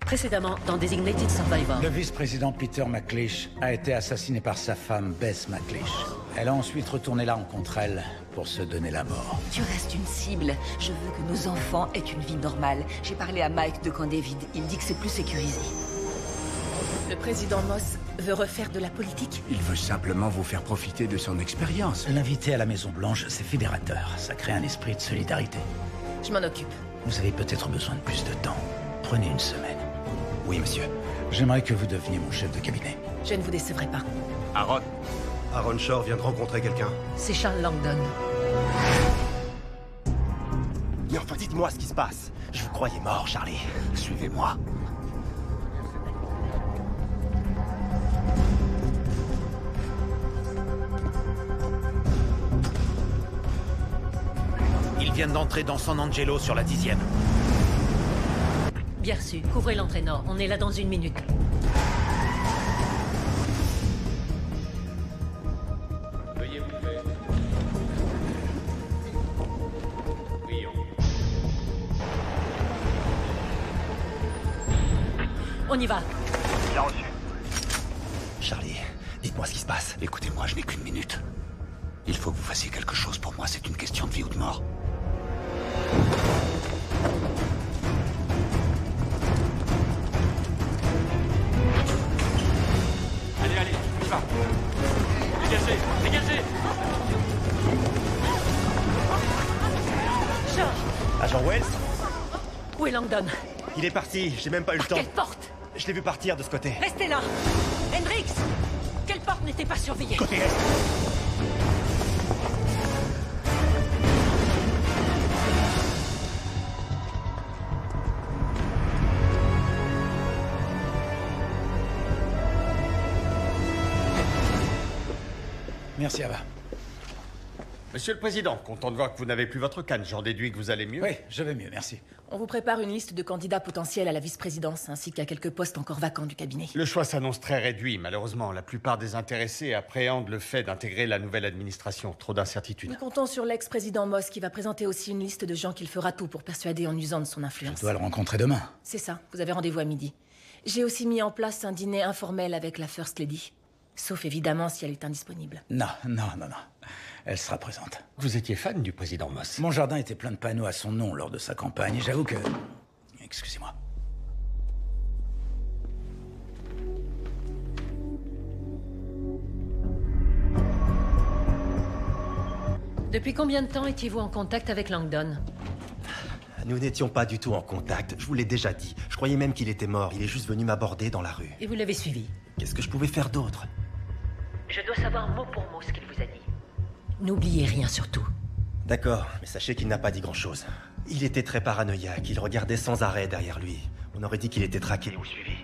Précédemment, dans Designated Survivor. Le vice-président Peter McLeish a été assassiné par sa femme Bess McLeish. Elle a ensuite retourné l'arme contre elle pour se donner la mort. Tu restes une cible. Je veux que nos enfants aient une vie normale. J'ai parlé à Mike de Camp David. Il dit que c'est plus sécurisé. Le président Moss veut refaire de la politique? Il veut simplement vous faire profiter de son expérience. L'inviter à la Maison Blanche, c'est fédérateur. Ça crée un esprit de solidarité. Je m'en occupe. Vous avez peut-être besoin de plus de temps. Prenez une semaine. Oui, monsieur. J'aimerais que vous deveniez mon chef de cabinet. Je ne vous décevrai pas. Aaron Shore vient de rencontrer quelqu'un. C'est Charles Langdon. Mais enfin, dites-moi ce qui se passe. Je vous croyais mort, Charlie. Suivez-moi. Ils viennent d'entrer dans San Angelo sur la 10e. Bien reçu. Couvrez l'entrée nord. On est là dans 1 minute. Veuillez vous lever. Oui, On y va. Bien reçu. Charlie, dites-moi ce qui se passe. Écoutez-moi, je n'ai qu'une minute. Il faut que vous fassiez quelque chose pour moi, c'est une question de vie ou de mort. allez, on y va. Dégagez, dégagez. George, Agent Wells, où est Langdon? il est parti. J'ai même pas eu le temps. Quelle porte? Je l'ai vu partir de ce côté. Restez là. Hendrix, quelle porte n'était pas surveillée? Côté est. Merci, Ava. Monsieur le Président, content de voir que vous n'avez plus votre canne. J'en déduis que vous allez mieux. Oui, je vais mieux, merci. On vous prépare une liste de candidats potentiels à la vice-présidence, ainsi qu'à quelques postes encore vacants du cabinet. Le choix s'annonce très réduit, malheureusement. La plupart des intéressés appréhendent le fait d'intégrer la nouvelle administration. Trop d'incertitudes. Nous comptons sur l'ex-président Moss, qui va présenter aussi une liste de gens qu'il fera tout pour persuader en usant de son influence. Je dois le rencontrer demain. C'est ça, vous avez rendez-vous à midi. J'ai aussi mis en place un dîner informel avec la First Lady. Sauf évidemment si elle est indisponible. Non. Elle sera présente. Vous étiez fan du président Moss. Mon jardin était plein de panneaux à son nom lors de sa campagne, et j'avoue que... Excusez-moi. Depuis combien de temps étiez-vous en contact avec Langdon? Nous n'étions pas du tout en contact. Je vous l'ai déjà dit. Je croyais même qu'il était mort. Il est juste venu m'aborder dans la rue. Et vous l'avez suivi? Qu'est-ce que je pouvais faire d'autre? Je dois savoir mot pour mot ce qu'il vous a dit. N'oubliez rien surtout. D'accord, mais sachez qu'il n'a pas dit grand-chose. Il était très paranoïaque. Il regardait sans arrêt derrière lui. On aurait dit qu'il était traqué ou suivi.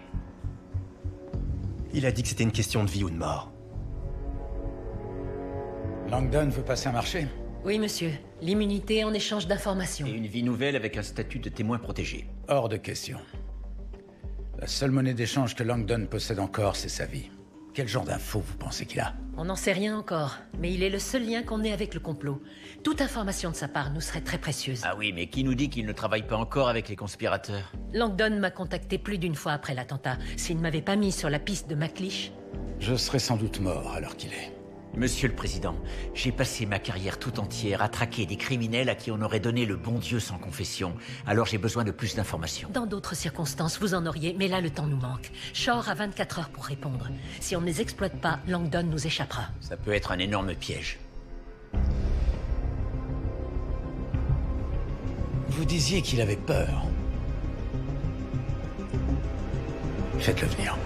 Il a dit que c'était une question de vie ou de mort. Langdon veut passer un marché? Oui, monsieur. L'immunité en échange d'informations. Et une vie nouvelle avec un statut de témoin protégé. Hors de question. La seule monnaie d'échange que Langdon possède encore, c'est sa vie. Quel genre d'infos vous pensez qu'il a? On n'en sait rien encore, mais il est le seul lien qu'on ait avec le complot. Toute information de sa part nous serait très précieuse. Ah oui, mais qui nous dit qu'il ne travaille pas encore avec les conspirateurs? Langdon m'a contacté plus d'une fois après l'attentat. S'il ne m'avait pas mis sur la piste de McLeish... Je serais sans doute mort à l'heure qu'il est. Monsieur le Président, j'ai passé ma carrière tout entière à traquer des criminels à qui on aurait donné le bon Dieu sans confession. Alors j'ai besoin de plus d'informations. Dans d'autres circonstances, vous en auriez, mais là, le temps nous manque. Shore a 24 heures pour répondre. Si on ne les exploite pas, Langdon nous échappera. Ça peut être un énorme piège. Vous disiez qu'il avait peur. Faites-le venir.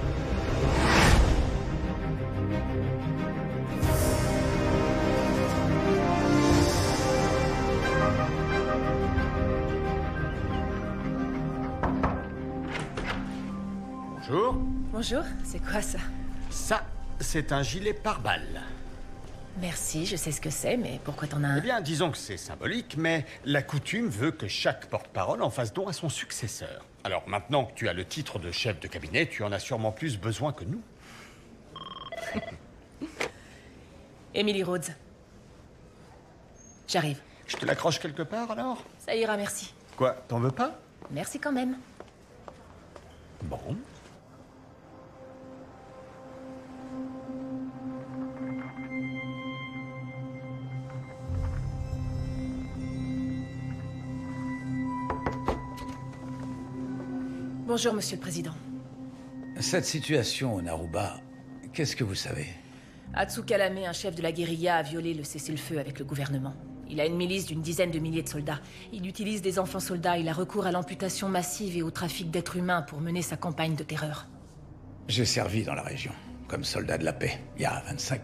Bonjour. Bonjour, c'est quoi ça? Ça, c'est un gilet pare-balles. Merci, je sais ce que c'est, mais pourquoi t'en as un? Eh bien, disons que c'est symbolique, mais la coutume veut que chaque porte-parole en fasse don à son successeur. Alors maintenant que tu as le titre de chef de cabinet, tu en as sûrement plus besoin que nous. Emily Rhodes. J'arrive. Je te l'accroche quelque part alors? Ça ira, merci. Quoi, t'en veux pas? Merci quand même. Bon. Bonjour, Monsieur le Président. Cette situation au Naruba, qu'est-ce que vous savez? Atsu Kalame, un chef de la guérilla, a violé le cessez-le-feu avec le gouvernement. Il a une milice d'une dizaine de milliers de soldats. Il utilise des enfants soldats, il a recours à l'amputation massive et au trafic d'êtres humains pour mener sa campagne de terreur. J'ai servi dans la région, comme soldat de la paix, il y a 25...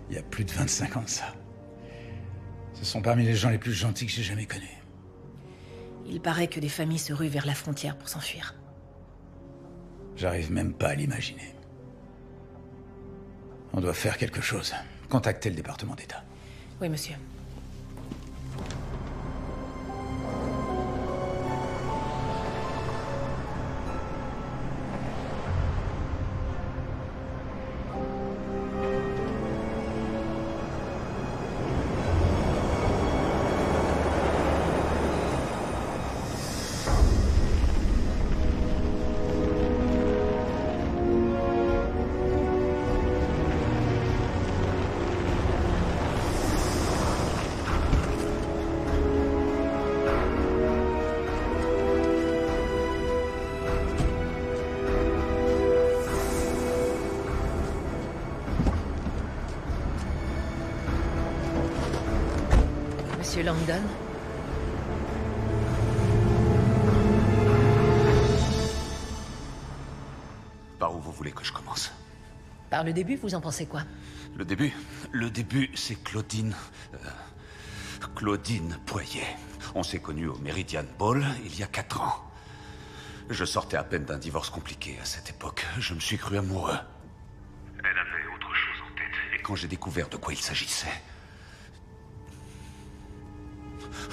Il y a plus de 25 ans de ça. Ce sont parmi les gens les plus gentils que j'ai jamais connus. Il paraît que des familles se ruent vers la frontière pour s'enfuir. J'arrive même pas à l'imaginer. On doit faire quelque chose. Contacter le département d'État. Oui, monsieur. Monsieur Langdon? Par où vous voulez que je commence? Par le début, vous en pensez quoi? Le début? Le début, c'est Claudine... Claudine Poirier. On s'est connus au Meridian Ball il y a 4 ans. Je sortais à peine d'un divorce compliqué à cette époque. Je me suis cru amoureux. Elle avait autre chose en tête. Et quand j'ai découvert de quoi il s'agissait...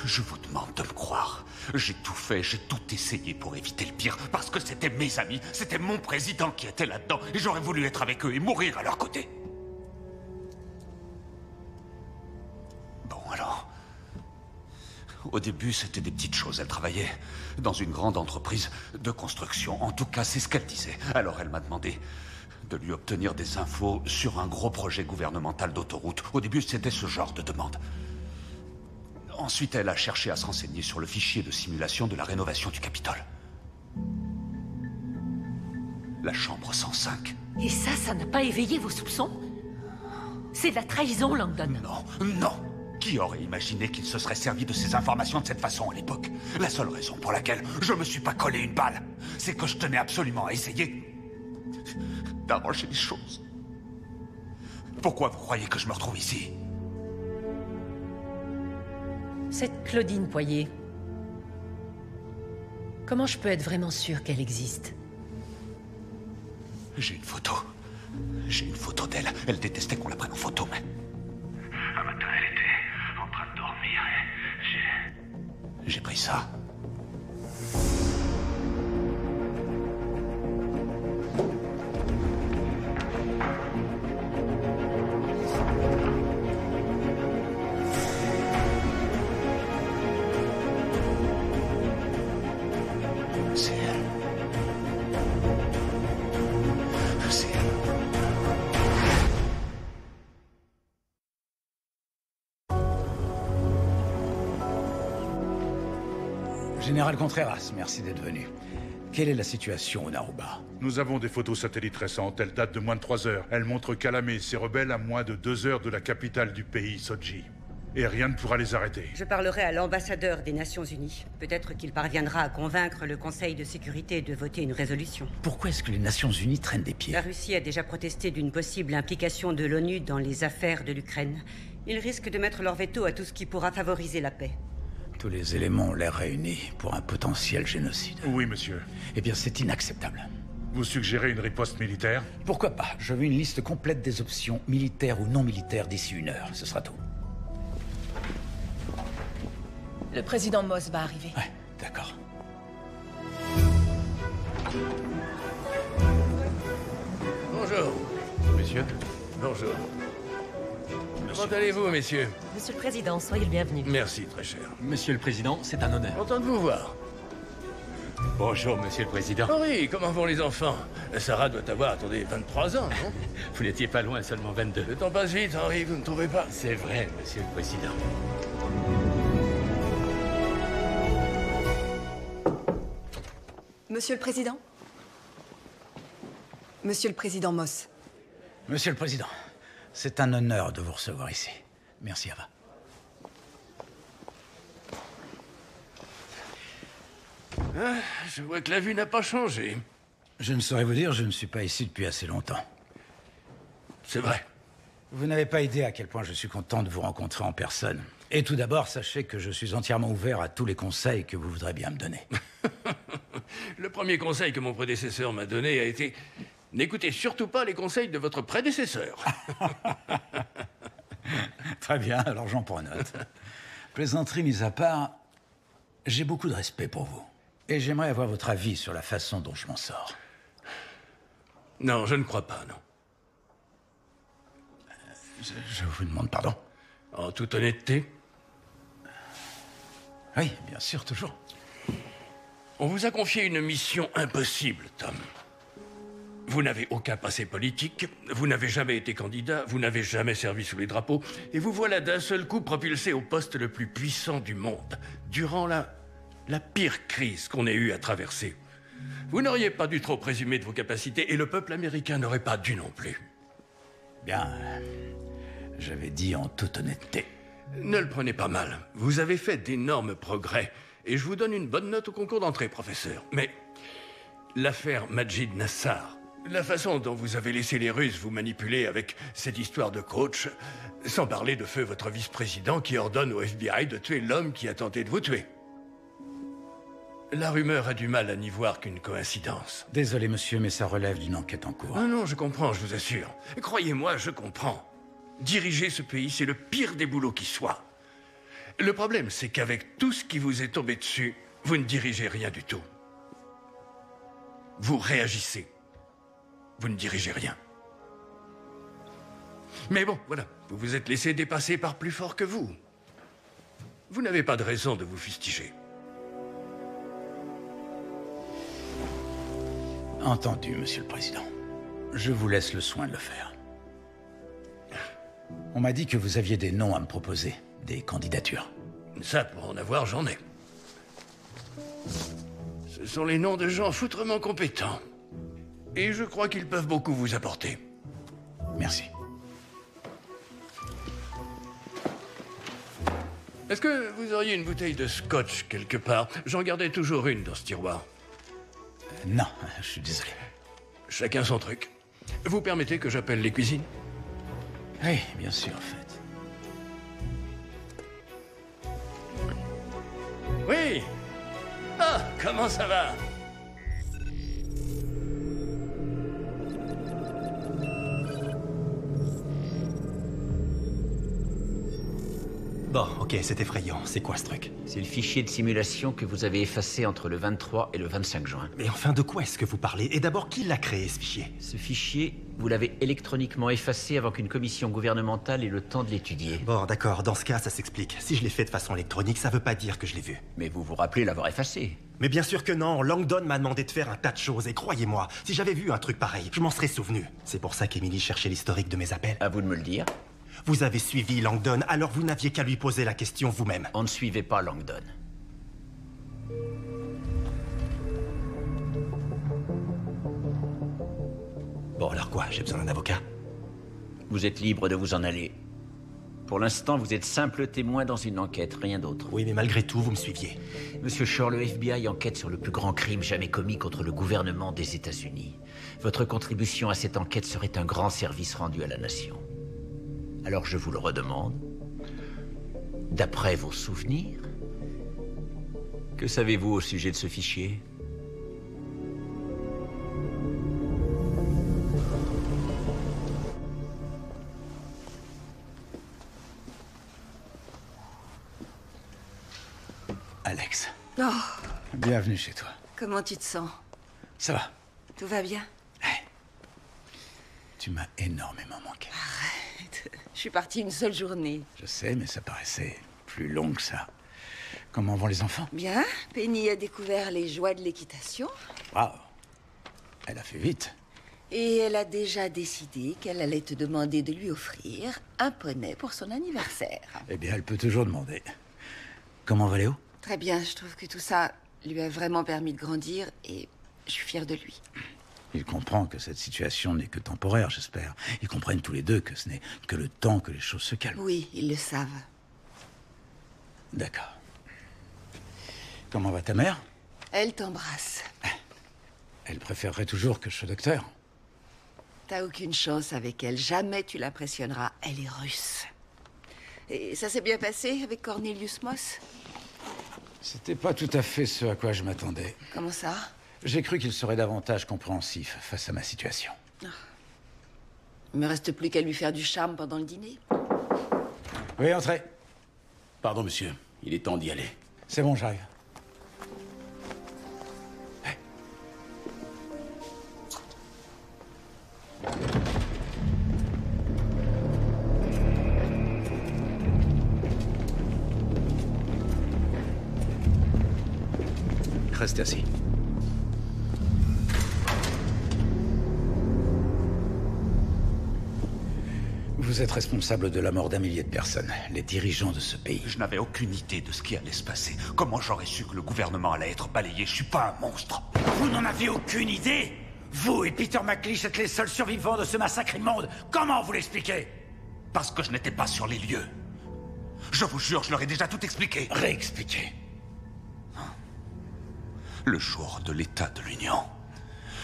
Je vous demande de me croire. J'ai tout fait, j'ai tout essayé pour éviter le pire. Parce que c'était mes amis, c'était mon président qui était là-dedans. Et j'aurais voulu être avec eux et mourir à leur côté. Bon, alors... Au début, c'était des petites choses. Elle travaillait dans une grande entreprise de construction. En tout cas, c'est ce qu'elle disait. Alors elle m'a demandé de lui obtenir des infos sur un gros projet gouvernemental d'autoroute. Au début, c'était ce genre de demande. Ensuite, elle a cherché à se renseigner sur le fichier de simulation de la rénovation du Capitole. La chambre 105. Et ça n'a pas éveillé vos soupçons? C'est de la trahison, Langdon. Non, non. Qui aurait imaginé qu'il se serait servi de ces informations de cette façon à l'époque? La seule raison pour laquelle je me suis pas collé une balle, c'est que je tenais absolument à essayer d'arranger les choses. Pourquoi vous croyez que je me retrouve ici? Cette Claudine Poirier, comment je peux être vraiment sûr qu'elle existe? J'ai une photo. J'ai une photo d'elle. Elle détestait qu'on la prenne en photo, mais... Un matin, elle était en train de dormir et j'ai pris ça. C'est elle. C'est elle. Général Contreras, merci d'être venu. Quelle est la situation au Naruba? Nous avons des photos satellites récentes. Elles datent de moins de 3 heures. Elles montrent Kalame et ses rebelles à moins de 2 heures de la capitale du pays, Soji. Et rien ne pourra les arrêter. Je parlerai à l'ambassadeur des Nations Unies. Peut-être qu'il parviendra à convaincre le Conseil de sécurité de voter une résolution. Pourquoi est-ce que les Nations Unies traînent des pieds? La Russie a déjà protesté d'une possible implication de l'ONU dans les affaires de l'Ukraine. Ils risquent de mettre leur veto à tout ce qui pourra favoriser la paix. Tous les éléments ont l'air réunis pour un potentiel génocide. Oui, monsieur. Eh bien, c'est inacceptable. Vous suggérez une riposte militaire? Pourquoi pas? Je veux une liste complète des options, militaires ou non militaires, d'ici 1 heure. Ce sera tout. Le président Moss va arriver. Ouais, d'accord. Bonjour. Monsieur. Bonjour. Comment allez-vous, messieurs? Monsieur le Président, soyez le bienvenu. Merci, très cher. Monsieur le Président, c'est un honneur. Content de vous voir. Bonjour, monsieur le président. Henri, comment vont les enfants? Sarah doit avoir, attendez, 23 ans, non? Vous n'étiez pas loin, seulement 22. Le temps passe vite, Henri, vous ne trouvez pas? C'est vrai, monsieur le président. Monsieur le Président? Monsieur le Président Moss. Monsieur le Président, c'est un honneur de vous recevoir ici. Merci, Ava. Ah, je vois que la vue n'a pas changé. Je ne saurais vous dire, je ne suis pas ici depuis assez longtemps. C'est vrai. Vous n'avez pas idée à quel point je suis content de vous rencontrer en personne. Et tout d'abord, sachez que je suis entièrement ouvert à tous les conseils que vous voudrez bien me donner. Le premier conseil que mon prédécesseur m'a donné a été... N'écoutez surtout pas les conseils de votre prédécesseur. Très bien, alors j'en prends note. Plaisanterie mise à part, j'ai beaucoup de respect pour vous. Et j'aimerais avoir votre avis sur la façon dont je m'en sors. Non, je ne crois pas, non. Je vous demande pardon. En toute honnêteté? Oui, bien sûr, toujours. On vous a confié une mission impossible, Tom. Vous n'avez aucun passé politique, vous n'avez jamais été candidat, vous n'avez jamais servi sous les drapeaux, et vous voilà d'un seul coup propulsé au poste le plus puissant du monde, durant la pire crise qu'on ait eu à traverser. Vous n'auriez pas dû trop présumer de vos capacités, et le peuple américain n'aurait pas dû non plus. Bien, j'avais dit en toute honnêteté. Ne le prenez pas mal. Vous avez fait d'énormes progrès, et je vous donne une bonne note au concours d'entrée, professeur. Mais l'affaire Majid Nassar, la façon dont vous avez laissé les Russes vous manipuler avec cette histoire de coach, sans parler de feu votre vice-président qui ordonne au FBI de tuer l'homme qui a tenté de vous tuer. La rumeur a du mal à n'y voir qu'une coïncidence. Désolé, monsieur, mais ça relève d'une enquête en cours. Non, je comprends, je vous assure. Croyez-moi, je comprends. Diriger ce pays, c'est le pire des boulots qui soit. Le problème, c'est qu'avec tout ce qui vous est tombé dessus, vous ne dirigez rien du tout. Vous réagissez. Vous ne dirigez rien. Mais bon, voilà, vous vous êtes laissé dépasser par plus fort que vous. Vous n'avez pas de raison de vous fustiger. Entendu, monsieur le président. Je vous laisse le soin de le faire. On m'a dit que vous aviez des noms à me proposer, des candidatures. Ça, pour en avoir, j'en ai. Ce sont les noms de gens foutrement compétents. Et je crois qu'ils peuvent beaucoup vous apporter. Merci. Est-ce que vous auriez une bouteille de scotch quelque part? J'en gardais toujours une dans ce tiroir. Non, je suis désolé. Chacun son truc. Vous permettez que j'appelle les cuisines? Oui, bien sûr, en fait. Oui. Ah, comment ça va? Bon, ok, c'est effrayant. C'est quoi ce truc? C'est le fichier de simulation que vous avez effacé entre le 23 et le 25 juin. Mais enfin, de quoi est-ce que vous parlez? Et d'abord, qui l'a créé, ce fichier? Ce fichier, vous l'avez électroniquement effacé avant qu'une commission gouvernementale ait le temps de l'étudier. Bon, d'accord, dans ce cas, ça s'explique. Si je l'ai fait de façon électronique, ça veut pas dire que je l'ai vu. Mais vous vous rappelez l'avoir effacé? Mais bien sûr que non, Langdon m'a demandé de faire un tas de choses, et croyez-moi, si j'avais vu un truc pareil, je m'en serais souvenu. C'est pour ça qu'Emily cherchait l'historique de mes appels. À vous de me le dire. Vous avez suivi Langdon, alors vous n'aviez qu'à lui poser la question vous-même. On ne suivait pas Langdon. Bon, alors quoi? J'ai besoin d'un avocat? Vous êtes libre de vous en aller. Pour l'instant, vous êtes simple témoin dans une enquête, rien d'autre. Oui, mais malgré tout, vous me suiviez. Monsieur Shore, le FBI enquête sur le plus grand crime jamais commis contre le gouvernement des États-Unis. Votre contribution à cette enquête serait un grand service rendu à la nation. Alors je vous le redemande. D'après vos souvenirs, que savez-vous au sujet de ce fichier? Alex. Oh, Bienvenue chez toi. comment tu te sens? Ça va? Tout va bien? Tu m'as énormément manqué. Arrête. Je suis partie une seule journée. Je sais, mais ça paraissait plus long que ça. Comment vont les enfants? Bien, Penny a découvert les joies de l'équitation. Waouh. Elle a fait vite. Et elle a déjà décidé qu'elle allait te demander de lui offrir un poney pour son anniversaire. Eh bien, elle peut toujours demander. Comment va Léo? Très bien, je trouve que tout ça lui a vraiment permis de grandir et je suis fière de lui. Il comprend que cette situation n'est que temporaire, j'espère. Ils comprennent tous les deux que ce n'est que le temps que les choses se calment. Oui, ils le savent. D'accord. Comment va ta mère? Elle t'embrasse. Elle préférerait toujours que je sois docteur. T'as aucune chance avec elle. Jamais tu l'impressionneras. Elle est russe. Et ça s'est bien passé avec Cornelius Moss? C'était pas tout à fait ce à quoi je m'attendais. Comment ça? J'ai cru qu'il serait davantage compréhensif face à ma situation. Il me reste plus qu'à lui faire du charme pendant le dîner. Oui, entrez. Pardon, monsieur. Il est temps d'y aller. C'est bon, j'arrive. Restez assis. Vous êtes responsable de la mort d'un millier de personnes, les dirigeants de ce pays. Je n'avais aucune idée de ce qui allait se passer. Comment j'aurais su que le gouvernement allait être balayé? Je suis pas un monstre. Vous n'en avez aucune idée? Vous et Peter McLeish êtes les seuls survivants de ce massacre immonde. Comment vous l'expliquez? Parce que je n'étais pas sur les lieux. Je vous jure, je leur ai déjà tout expliqué. Réexpliquez. Le jour de l'état de l'Union,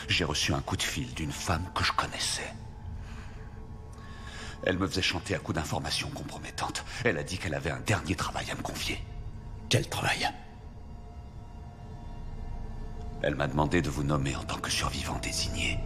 j'ai reçu un coup de fil d'une femme que je connaissais. Elle me faisait chanter à coups d'informations compromettantes. Elle a dit qu'elle avait un dernier travail à me confier. Quel travail? Elle m'a demandé de vous nommer en tant que survivant désigné.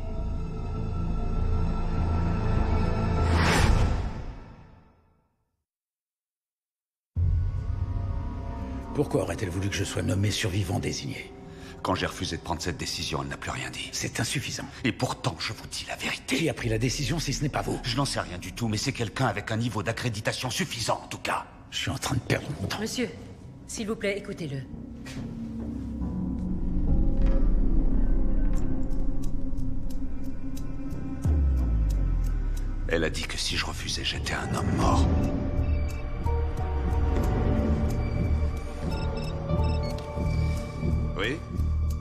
Pourquoi aurait-elle voulu que je sois nommé survivant désigné? Quand j'ai refusé de prendre cette décision, elle n'a plus rien dit. C'est insuffisant. Et pourtant, je vous dis la vérité. Qui a pris la décision si ce n'est pas vous? Je n'en sais rien du tout, mais c'est quelqu'un avec un niveau d'accréditation suffisant, en tout cas. Je suis en train de perdre mon temps. Monsieur, s'il vous plaît, écoutez-le. Elle a dit que si je refusais, j'étais un homme mort. Oui?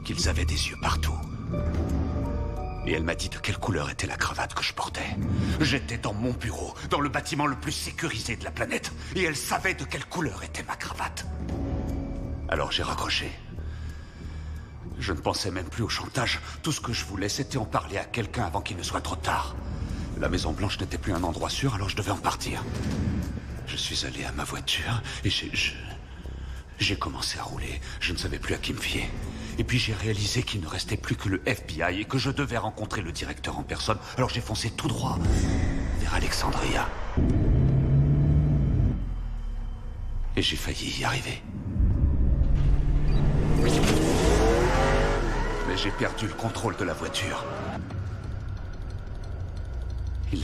Qu'ils avaient des yeux partout. Et elle m'a dit de quelle couleur était la cravate que je portais. J'étais dans mon bureau, dans le bâtiment le plus sécurisé de la planète. Et elle savait de quelle couleur était ma cravate. Alors j'ai raccroché. Je ne pensais même plus au chantage. Tout ce que je voulais, c'était en parler à quelqu'un avant qu'il ne soit trop tard. La Maison Blanche n'était plus un endroit sûr, alors je devais en partir. Je suis allé à ma voiture et j'ai commencé à rouler. Je ne savais plus à qui me fier. Et puis j'ai réalisé qu'il ne restait plus que le FBI et que je devais rencontrer le directeur en personne. Alors j'ai foncé tout droit vers Alexandria. Et j'ai failli y arriver. Mais j'ai perdu le contrôle de la voiture. Il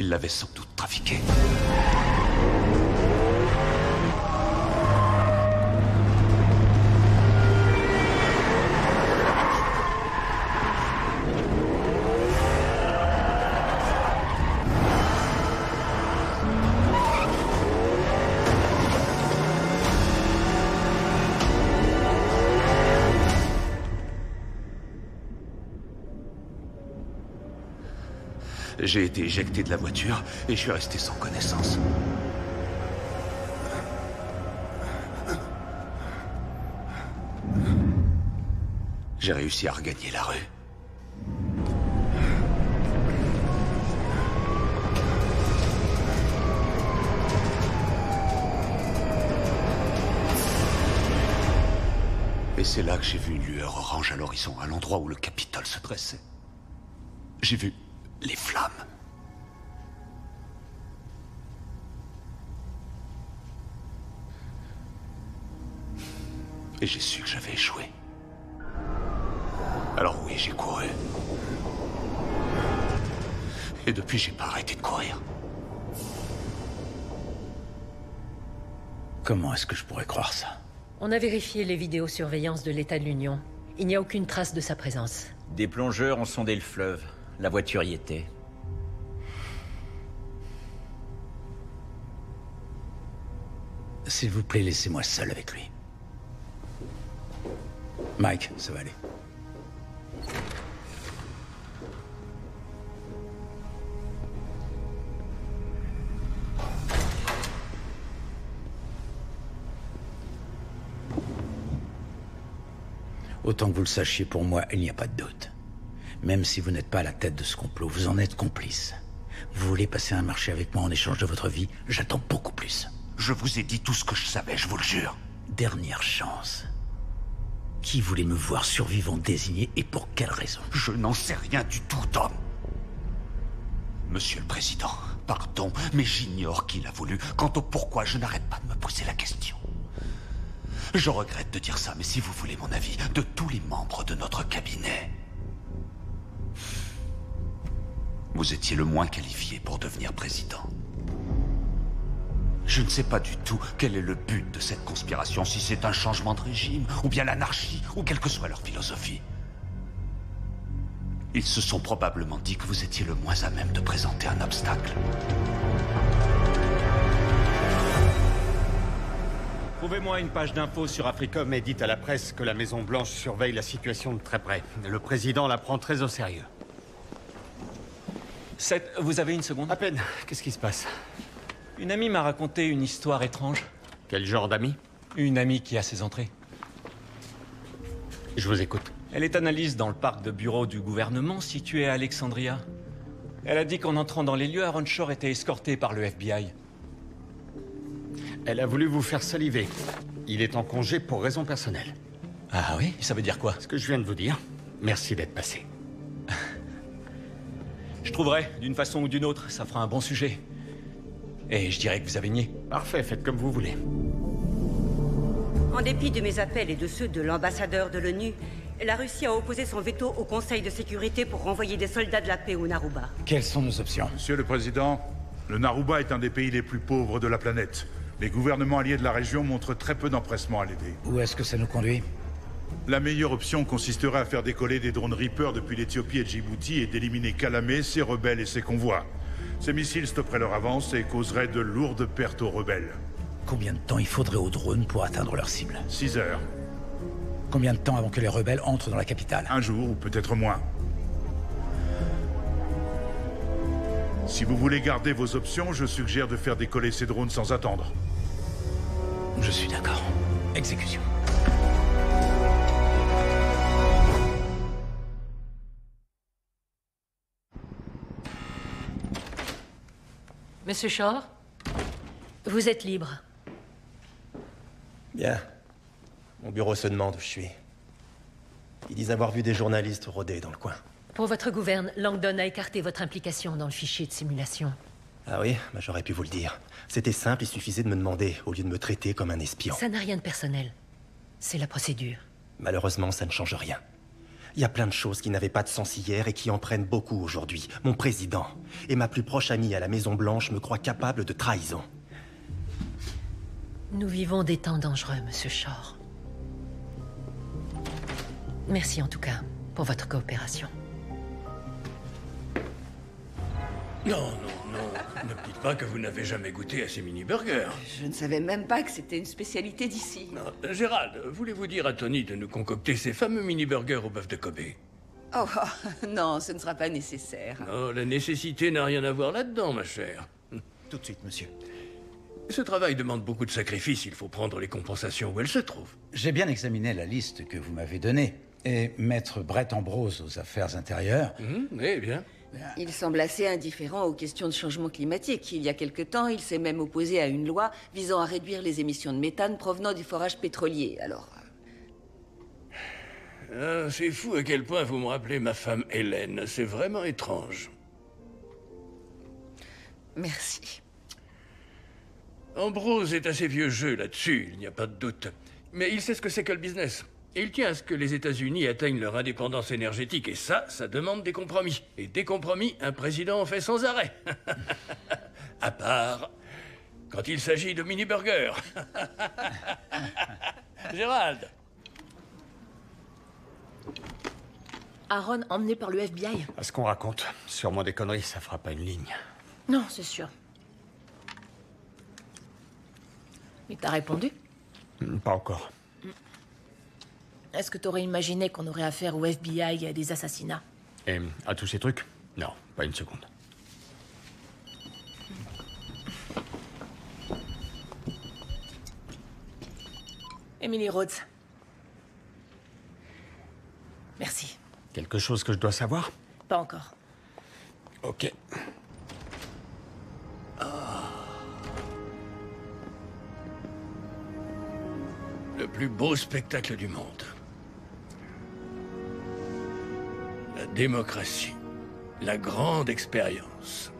l'avait sans doute trafiqué. J'ai été éjecté de la voiture et je suis resté sans connaissance. J'ai réussi à regagner la rue. Et c'est là que j'ai vu une lueur orange à l'horizon, à l'endroit où le Capitole se dressait. J'ai vu les flammes. Et j'ai su que j'avais échoué. Alors oui, j'ai couru. Et depuis, j'ai pas arrêté de courir. Comment est-ce que je pourrais croire ça? On a vérifié les vidéosurveillances de l'État de l'Union. Il n'y a aucune trace de sa présence. Des plongeurs ont sondé le fleuve. La voiture y était. S'il vous plaît, laissez-moi seul avec lui. Mike, ça va aller. Autant que vous le sachiez, pour moi, il n'y a pas de doute. Même si vous n'êtes pas à la tête de ce complot, vous en êtes complice. Vous voulez passer un marché avec moi en échange de votre vie? J'attends beaucoup plus. Je vous ai dit tout ce que je savais, je vous le jure. Dernière chance. Qui voulait me voir survivant désigné et pour quelle raison? Je n'en sais rien du tout, Tom. Monsieur le Président, pardon, mais j'ignore qui l'a voulu. Quant au pourquoi, je n'arrête pas de me poser la question. Je regrette de dire ça, mais si vous voulez mon avis, de tous les membres de notre cabinet, vous étiez le moins qualifié pour devenir président. Je ne sais pas du tout quel est le but de cette conspiration, si c'est un changement de régime, ou bien l'anarchie, ou quelle que soit leur philosophie. Ils se sont probablement dit que vous étiez le moins à même de présenter un obstacle. Trouvez-moi une page d'infos sur Africom et dites à la presse que la Maison-Blanche surveille la situation de très près. Le président la prend très au sérieux. Seth, vous avez une seconde? À peine. Qu'est-ce qui se passe? Une amie m'a raconté une histoire étrange. Quel genre d'amie? Une amie qui a ses entrées. Je vous écoute. Elle est analyste dans le parc de bureaux du gouvernement situé à Alexandria. Elle a dit qu'en entrant dans les lieux, Aaron Shore était escorté par le FBI. Elle a voulu vous faire saliver. Il est en congé pour raisons personnelles. Ah oui? Ça veut dire quoi? Ce que je viens de vous dire. Merci d'être passé. Je trouverai, d'une façon ou d'une autre, ça fera un bon sujet. Et je dirais que vous avez nié. Parfait, faites comme vous voulez. En dépit de mes appels et de ceux de l'ambassadeur de l'ONU, la Russie a opposé son veto au Conseil de sécurité pour renvoyer des soldats de la paix au Naruba. Quelles sont nos options? Monsieur le Président, le Naruba est un des pays les plus pauvres de la planète. Les gouvernements alliés de la région montrent très peu d'empressement à l'aider. Où est-ce que ça nous conduit? La meilleure option consisterait à faire décoller des drones Reaper depuis l'Éthiopie et Djibouti et d'éliminer Kalamé, ses rebelles et ses convois. Ces missiles stopperaient leur avance et causeraient de lourdes pertes aux rebelles. Combien de temps il faudrait aux drones pour atteindre leur cible? 6 heures. Combien de temps avant que les rebelles entrent dans la capitale? Un jour, ou peut-être moins. Si vous voulez garder vos options, je suggère de faire décoller ces drones sans attendre. Je suis d'accord. Exécution. Monsieur Shore, vous êtes libre. Bien. Mon bureau se demande où je suis. Ils disent avoir vu des journalistes rôder dans le coin. Pour votre gouverne, Langdon a écarté votre implication dans le fichier de simulation. Ah oui? Bah, j'aurais pu vous le dire. C'était simple, il suffisait de me demander, au lieu de me traiter comme un espion. Ça n'a rien de personnel. C'est la procédure. Malheureusement, ça ne change rien. Il y a plein de choses qui n'avaient pas de sens hier et qui en prennent beaucoup aujourd'hui. Mon président et ma plus proche amie à la Maison-Blanche me croient capable de trahison. Nous vivons des temps dangereux, Monsieur Shore. Merci en tout cas pour votre coopération. Non, non, non. Ne me dites pas que vous n'avez jamais goûté à ces mini-burgers. Je ne savais même pas que c'était une spécialité d'ici. Gérald, voulez-vous dire à Tony de nous concocter ces fameux mini-burgers au bœuf de Kobe? Oh, non, ce ne sera pas nécessaire. Oh, la nécessité n'a rien à voir là-dedans, ma chère. Tout de suite, monsieur. Ce travail demande beaucoup de sacrifices. Il faut prendre les compensations où elles se trouvent. J'ai bien examiné la liste que vous m'avez donnée. Et Maître Brett Ambrose aux affaires intérieures... Eh bien... Il semble assez indifférent aux questions de changement climatique. Il y a quelque temps, il s'est même opposé à une loi visant à réduire les émissions de méthane provenant du forage pétrolier. Alors... c'est fou à quel point vous me rappelez ma femme Hélène. C'est vraiment étrange. Merci. Ambrose est assez vieux jeu là-dessus, il n'y a pas de doute. Mais il sait ce que c'est que le business. Et il tient à ce que les États-Unis atteignent leur indépendance énergétique. Et ça demande des compromis. Et des compromis, un président en fait sans arrêt. À part quand il s'agit de mini-burgers. Gérald! Aaron, emmené par le FBI. À ce qu'on raconte, sûrement des conneries, ça fera pas une ligne. Non, c'est sûr. Il t'a répondu? Pas encore. Est-ce que t'aurais imaginé qu'on aurait affaire au FBI et à des assassinats? Et à tous ces trucs? Non, pas une seconde. Emily Rhodes. Merci. Quelque chose que je dois savoir? Pas encore. Ok. Le plus beau spectacle du monde. La démocratie. La grande expérience.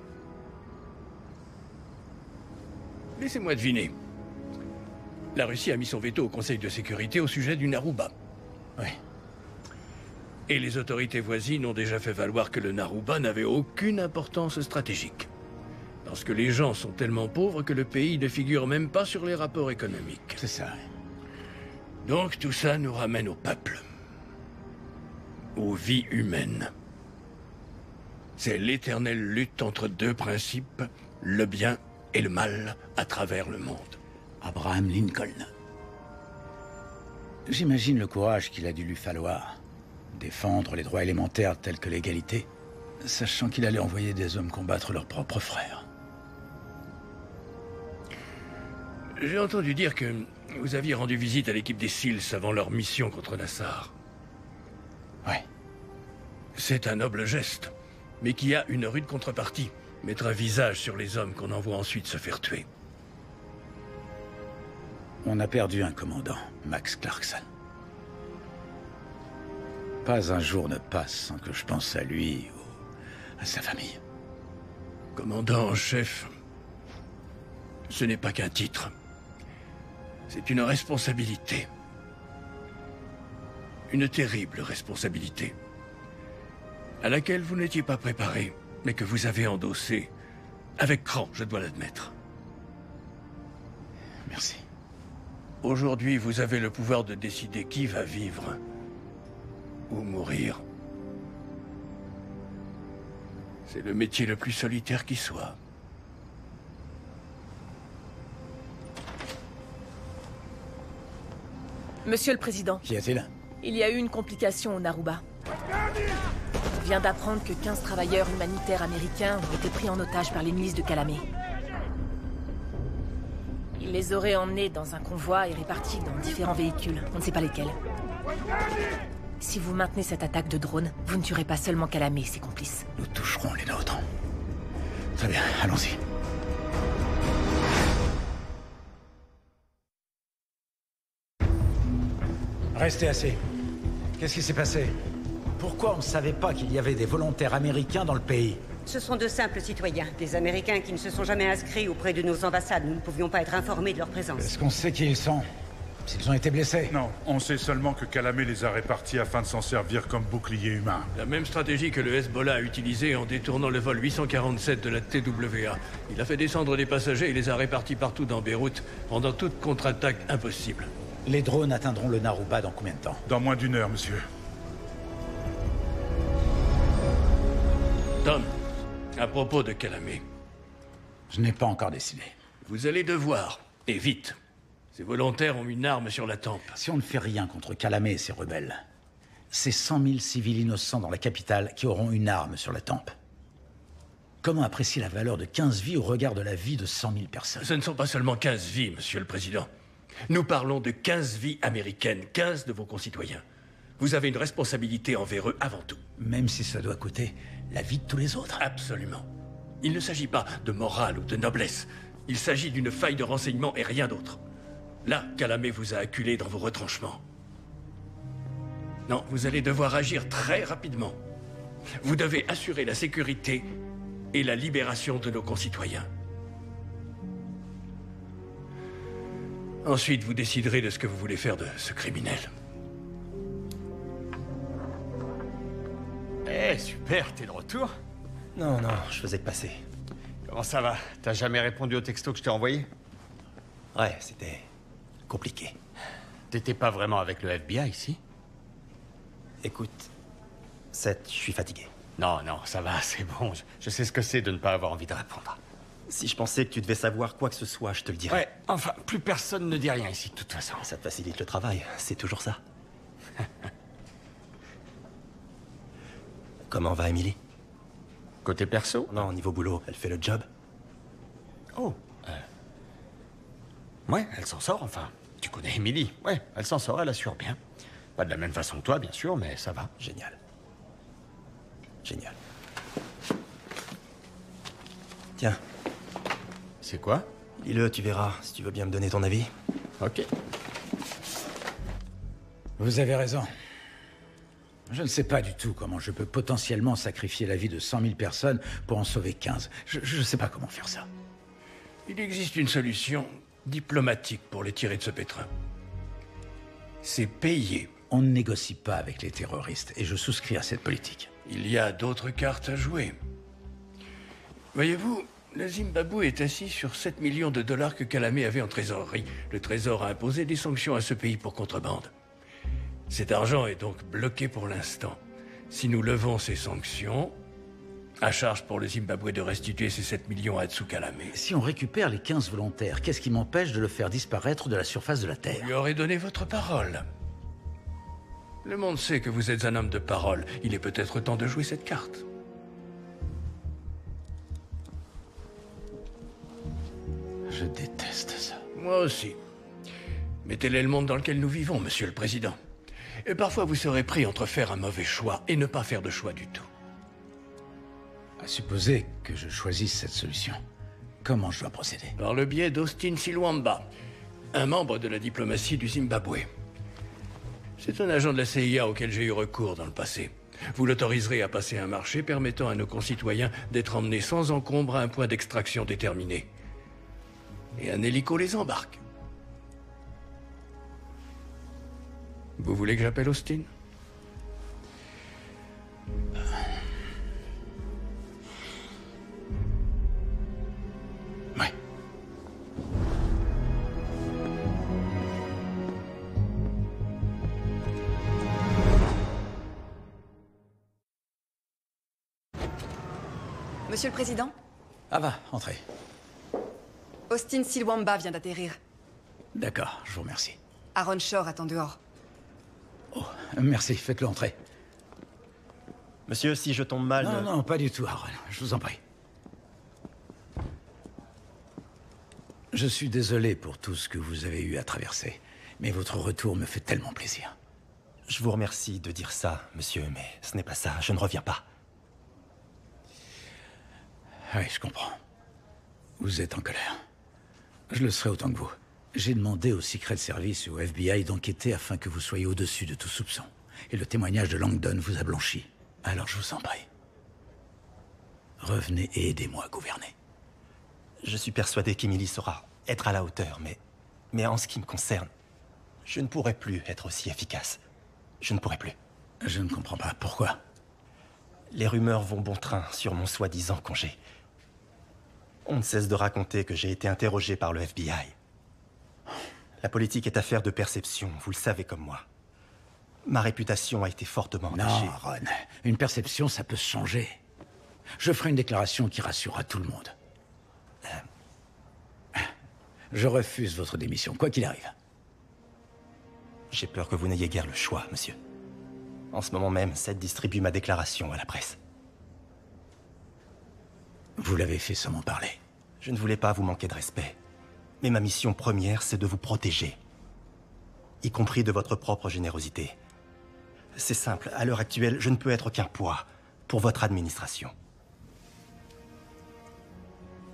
Laissez-moi deviner. La Russie a mis son veto au Conseil de sécurité au sujet du Narouba. Oui. Et les autorités voisines ont déjà fait valoir que le Narouba n'avait aucune importance stratégique. Parce que les gens sont tellement pauvres que le pays ne figure même pas sur les rapports économiques. C'est ça. Donc tout ça nous ramène au peuple. Aux vies humaines. C'est l'éternelle lutte entre deux principes, le bien et le mal à travers le monde. Abraham Lincoln. J'imagine le courage qu'il a dû lui falloir. Défendre les droits élémentaires tels que l'égalité, sachant qu'il allait envoyer des hommes combattre leurs propres frères. J'ai entendu dire que vous aviez rendu visite à l'équipe des SEALs avant leur mission contre Nassar. Ouais. C'est un noble geste, mais qui a une rude contrepartie. Mettre un visage sur les hommes qu'on envoie ensuite se faire tuer. On a perdu un commandant, Max Clarkson. Pas un jour ne passe sans que je pense à lui ou à sa famille. Commandant en chef, ce n'est pas qu'un titre. C'est une responsabilité. Une terrible responsabilité. À laquelle vous n'étiez pas préparé, mais que vous avez endossée. Avec cran, je dois l'admettre. Merci. Aujourd'hui, vous avez le pouvoir de décider qui va vivre ou mourir. C'est le métier le plus solitaire qui soit. Monsieur le Président. Qu'y a-t-il? Il y a eu une complication au Narouba. On vient d'apprendre que 15 travailleurs humanitaires américains ont été pris en otage par les milices de Calamé. Ils les auraient emmenés dans un convoi et répartis dans différents véhicules. On ne sait pas lesquels. Si vous maintenez cette attaque de drone, vous ne tuerez pas seulement Calamé et ses complices. Nous toucherons les nôtres. Très bien, allons-y. Restez assis. Qu'est-ce qui s'est passé? Pourquoi on ne savait pas qu'il y avait des volontaires américains dans le pays? Ce sont de simples citoyens, des Américains qui ne se sont jamais inscrits auprès de nos ambassades. Nous ne pouvions pas être informés de leur présence. Est-ce qu'on sait qui ils sont? S'ils ont été blessés? Non, on sait seulement que Calamé les a répartis afin de s'en servir comme bouclier humain. La même stratégie que le Hezbollah a utilisée en détournant le vol 847 de la TWA. Il a fait descendre des passagers et les a répartis partout dans Beyrouth, pendant toute contre-attaque impossible. Les drones atteindront le Narouba dans combien de temps? Dans moins d'1 heure, monsieur. Tom, à propos de Calamé. Je n'ai pas encore décidé. Vous allez devoir, et vite. Ces volontaires ont une arme sur la tempe. Si on ne fait rien contre Calamé et ses rebelles, c'est 100 000 civils innocents dans la capitale qui auront une arme sur la tempe. Comment apprécier la valeur de 15 vies au regard de la vie de 100 000 personnes? Ce ne sont pas seulement 15 vies, Monsieur le Président. Nous parlons de 15 vies américaines, 15 de vos concitoyens. Vous avez une responsabilité envers eux avant tout. Même si ça doit coûter la vie de tous les autres? Absolument. Il ne s'agit pas de morale ou de noblesse. Il s'agit d'une faille de renseignement et rien d'autre. Là, Calamé vous a acculé dans vos retranchements. Non, vous allez devoir agir très rapidement. Vous devez assurer la sécurité et la libération de nos concitoyens. Ensuite, vous déciderez de ce que vous voulez faire de ce criminel. Eh, super, t'es de retour? Non, non, je faisais que passer. Comment ça va? T'as jamais répondu au texto que je t'ai envoyé? Ouais, c'était compliqué. T'étais pas vraiment avec le FBI ici? Écoute, Seth, je suis fatigué. Non, ça va, c'est bon. Je sais ce que c'est de ne pas avoir envie de répondre. Si je pensais que tu devais savoir quoi que ce soit, je te le dirais. Ouais, enfin, plus personne ne dit rien ici, de toute façon. Ça te facilite le travail, c'est toujours ça. Comment va Emily? Côté perso? Non, niveau boulot, elle fait le job. Oh. Ouais, elle s'en sort, enfin. Tu connais Emily. Ouais, elle s'en sort, elle assure bien. Pas de la même façon que toi, bien sûr, mais ça va. Génial. Génial. Tiens. C'est quoi? Lis-le, tu verras, si tu veux bien me donner ton avis. Ok. Vous avez raison. Je ne sais pas du tout comment je peux potentiellement sacrifier la vie de 100 000 personnes pour en sauver 15. Je ne sais pas comment faire ça. Il existe une solution diplomatique pour les tirer de ce pétrin. C'est payer. On ne négocie pas avec les terroristes, et je souscris à cette politique. Il y a d'autres cartes à jouer. Voyez-vous, le Zimbabwe est assis sur 7 millions de dollars que Calamé avait en trésorerie. Le Trésor a imposé des sanctions à ce pays pour contrebande. Cet argent est donc bloqué pour l'instant. Si nous levons ces sanctions, à charge pour le Zimbabwe de restituer ces 7 millions à Tsukalame. Si on récupère les 15 volontaires, qu'est-ce qui m'empêche de le faire disparaître de la surface de la Terre? Vous lui aurez donné votre parole. Le monde sait que vous êtes un homme de parole. Il est peut-être temps de jouer cette carte. Je déteste ça. Moi aussi. Mais tel est le monde dans lequel nous vivons, Monsieur le Président. Et parfois vous serez pris entre faire un mauvais choix et ne pas faire de choix du tout. À supposer que je choisisse cette solution, comment je dois procéder? Par le biais d'Austin Silwamba, un membre de la diplomatie du Zimbabwe. C'est un agent de la CIA auquel j'ai eu recours dans le passé. Vous l'autoriserez à passer un marché permettant à nos concitoyens d'être emmenés sans encombre à un point d'extraction déterminé. Et un hélico les embarque. Vous voulez que j'appelle Austin? Ouais. Monsieur le Président, Ah va, entrez. Austin Silwamba vient d'atterrir. D'accord, je vous remercie. Aaron Shore attend dehors. Merci, faites-le entrer. Monsieur, si je tombe mal... Non, pas du tout, Aaron. Je vous en prie. Je suis désolé pour tout ce que vous avez eu à traverser, mais votre retour me fait tellement plaisir. Je vous remercie de dire ça, monsieur, mais ce n'est pas ça, je ne reviens pas. Oui, je comprends. Vous êtes en colère. Je le serai autant que vous. J'ai demandé au Secret Service et au FBI d'enquêter afin que vous soyez au-dessus de tout soupçon. Et le témoignage de Langdon vous a blanchi. Alors je vous en prie. Revenez et aidez-moi à gouverner. Je suis persuadé qu'Emily saura être à la hauteur, mais en ce qui me concerne, je ne pourrai plus être aussi efficace. Je ne pourrai plus. Je ne comprends pas. Pourquoi? Les rumeurs vont bon train sur mon soi-disant congé. On ne cesse de raconter que j'ai été interrogé par le FBI. La politique est affaire de perception, vous le savez comme moi. Ma réputation a été fortement entachée. Non, Ron. Une perception, ça peut se changer. Je ferai une déclaration qui rassurera tout le monde. Je refuse votre démission, quoi qu'il arrive. J'ai peur que vous n'ayez guère le choix, monsieur. En ce moment même, Seth distribue ma déclaration à la presse. Vous l'avez fait sans m'en parler. Je ne voulais pas vous manquer de respect. Mais ma mission première, c'est de vous protéger. Y compris de votre propre générosité. C'est simple, à l'heure actuelle, je ne peux être qu'un poids pour votre administration.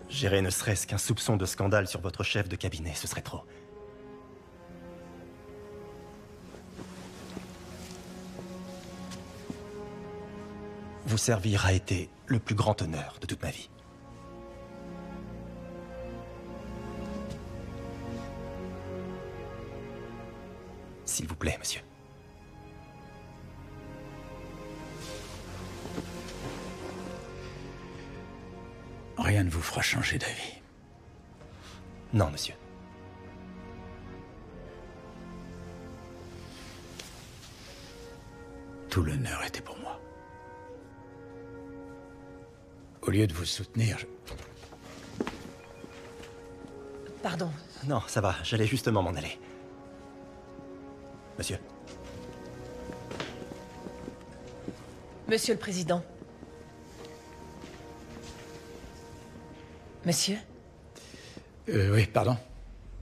Gérer ne serait-ce qu'un soupçon de scandale sur votre chef de cabinet, ce serait trop. Vous servir a été le plus grand honneur de toute ma vie. S'il vous plaît, monsieur. Rien ne vous fera changer d'avis. Non, monsieur. Tout l'honneur était pour moi. Au lieu de vous soutenir, Pardon. Non, ça va, j'allais justement m'en aller. Monsieur. Monsieur le Président. Monsieur? Oui, pardon?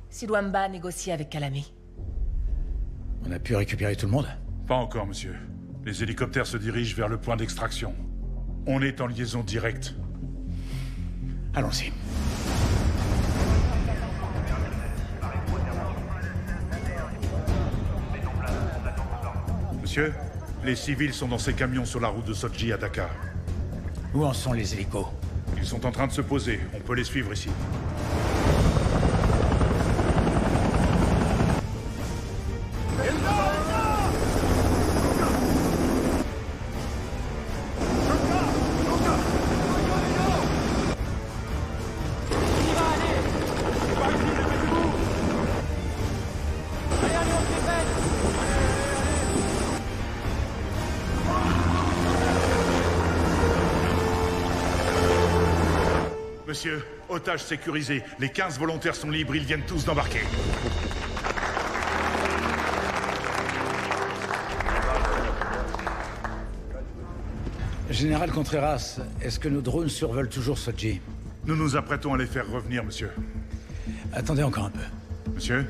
Silwamba a négocié avec Kalamé. On a pu récupérer tout le monde? Pas encore, monsieur. Les hélicoptères se dirigent vers le point d'extraction. On est en liaison directe. Allons-y. Monsieur, les civils sont dans ces camions sur la route de Soji à Dakar. Où en sont les hélicos? Ils sont en train de se poser. On peut les suivre ici. Monsieur, otage sécurisé. Les 15 volontaires sont libres, ils viennent tous d'embarquer. Général Contreras, est-ce que nos drones survolent toujours Soji? Nous nous apprêtons à les faire revenir, monsieur. Attendez encore un peu. Monsieur?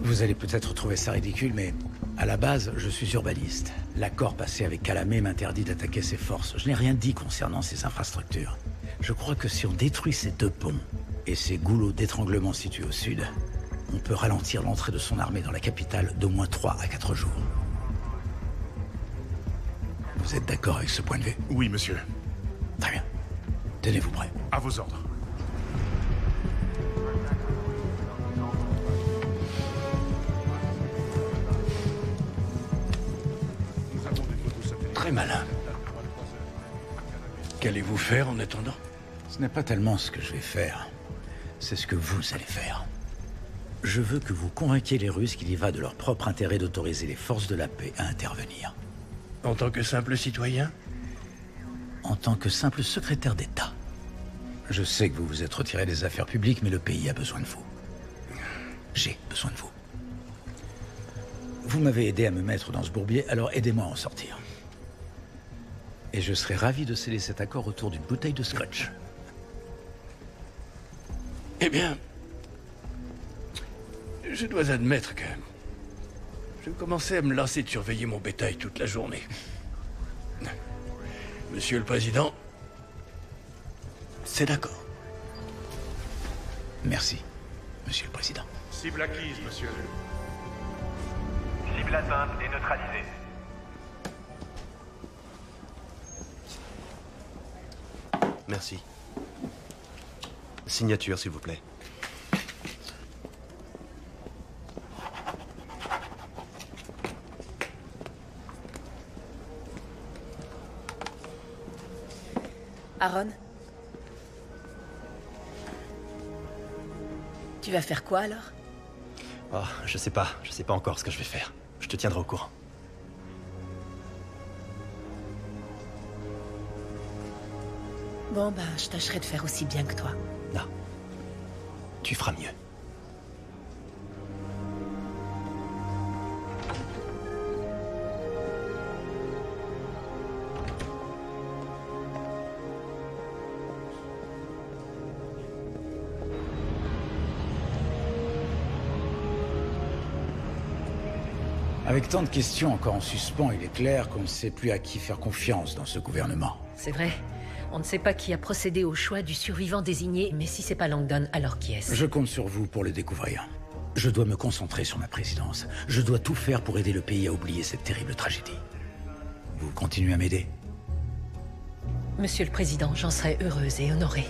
Vous allez peut-être trouver ça ridicule, mais à la base, je suis urbaniste. L'accord passé avec Kalamé m'interdit d'attaquer ses forces. Je n'ai rien dit concernant ses infrastructures. Je crois que si on détruit ces 2 ponts et ces goulots d'étranglement situés au sud, on peut ralentir l'entrée de son armée dans la capitale d'au moins 3 à 4 jours. Vous êtes d'accord avec ce point de vue? Oui, monsieur. Très bien. Tenez-vous prêts. À vos ordres. Très malin. Qu'allez-vous faire en attendant? Ce n'est pas tellement ce que je vais faire, c'est ce que vous allez faire. Je veux que vous convainquiez les Russes qu'il y va de leur propre intérêt d'autoriser les forces de la paix à intervenir. En tant que simple citoyen? En tant que simple secrétaire d'État. Je sais que vous vous êtes retiré des affaires publiques, mais le pays a besoin de vous. J'ai besoin de vous. Vous m'avez aidé à me mettre dans ce bourbier, alors aidez-moi à en sortir. Et je serai ravi de sceller cet accord autour d'une bouteille de scotch. Eh bien, je dois admettre que je commençais à me lasser de surveiller mon bétail toute la journée. Monsieur le Président, c'est d'accord. Merci, Monsieur le Président. Cible acquise, monsieur. Cible atteinte et neutralisée. Merci. Signature, s'il vous plaît. Aaron? Tu vas faire quoi alors? Oh, je sais pas encore ce que je vais faire. Je te tiendrai au courant. Bon, ben, je tâcherai de faire aussi bien que toi. Non. Tu feras mieux. Avec tant de questions encore en suspens, il est clair qu'on ne sait plus à qui faire confiance dans ce gouvernement. C'est vrai. On ne sait pas qui a procédé au choix du survivant désigné, mais si c'est pas Langdon, alors qui est-ce? Je compte sur vous pour le découvrir. Je dois me concentrer sur ma présidence. Je dois tout faire pour aider le pays à oublier cette terrible tragédie. Vous continuez à m'aider? Monsieur le Président, j'en serais heureuse et honorée.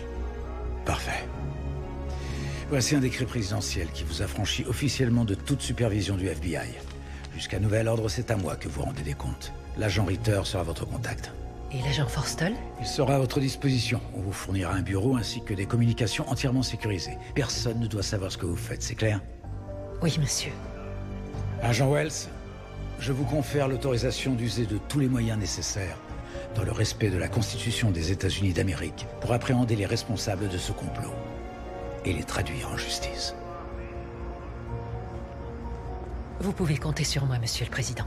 Parfait. Voici un décret présidentiel qui vous affranchit officiellement de toute supervision du FBI. Jusqu'à nouvel ordre, c'est à moi que vous rendez des comptes. L'agent Ritter sera votre contact. Et l'agent Forstall? Il sera à votre disposition. On vous fournira un bureau ainsi que des communications entièrement sécurisées. Personne ne doit savoir ce que vous faites, c'est clair? Oui, monsieur. Agent Wells, Je vous confère l'autorisation d'user de tous les moyens nécessaires, dans le respect de la Constitution des États-Unis d'Amérique, pour appréhender les responsables de ce complot et les traduire en justice. Vous pouvez compter sur moi, Monsieur le Président.